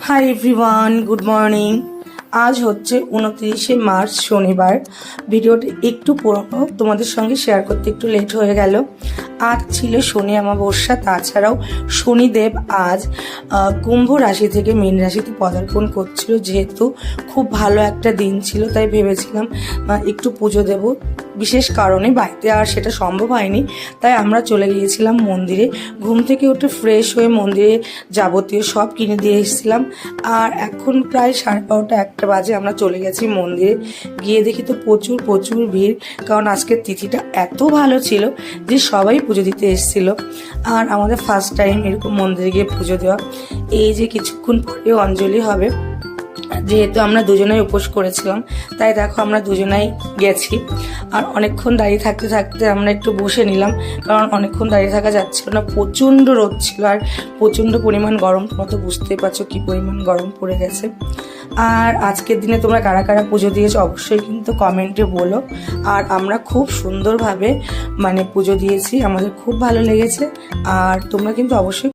Hi everyone, good morning. আজ হচ্ছে 29শে March, শনিবার। ভিডিওটি একটু পুরনো, তোমাদের সঙ্গে শেয়ার করতে একটু লেট হয়ে গেল। আজ ছিল শনি অমাবস্যা। তাছাড়াও শনিদেব আজ কুম্ভ রাশি থেকে মীন রাশিতে পদার্পণ করছিল। যেহেতু খুব ভালো একটা দিন ছিল, তাই ভেবেছিলাম একটু পুজো দেব। বিশেষ কারণে বাড়িতে আর সেটা সম্ভব হয়নি, তাই আমরা চলে গিয়েছিলাম মন্দিরে। ঘুম থেকে উঠে ফ্রেশ হয়ে মন্দিরে যাবতীয় সব কিনে দিয়ে এসেছিলাম। আর এখন প্রায় 12:30-1টা বাজে। আমরা চলে গেছি মন্দিরে। গিয়ে দেখি তো প্রচুর ভিড়, কারণ আজকের তিথিটা এত ভালো ছিল যে সবাই পুজো দিতে এসেছিল। আর আমাদের ফার্স্ট টাইম এরকম মন্দিরে গিয়ে পুজো দেওয়া। এই যে কিছুক্ষণ পরে অঞ্জলি হবে, যেহেতু আমরা দুজনেই উপোস করেছিলাম, তাই দেখো আমরা দুজনাই গেছি। আর অনেকক্ষণ দাঁড়িয়ে থাকতে থাকতে আমরা একটু বসে নিলাম, কারণ অনেকক্ষণ দাঁড়িয়ে থাকা যাচ্ছিল না। প্রচণ্ড রোদ ছিল আর প্রচণ্ড পরিমাণ গরম। তোমরা তো বুঝতেই পারছো কী পরিমাণ গরম পড়ে গেছে। আর আজকের দিনে তোমরা কারা কারা পুজো দিয়েছো অবশ্যই কিন্তু কমেন্টে বলো। আর আমরা খুব সুন্দরভাবে পুজো দিয়েছি, আমাদের খুব ভালো লেগেছে। আর তোমরা কিন্তু অবশ্যই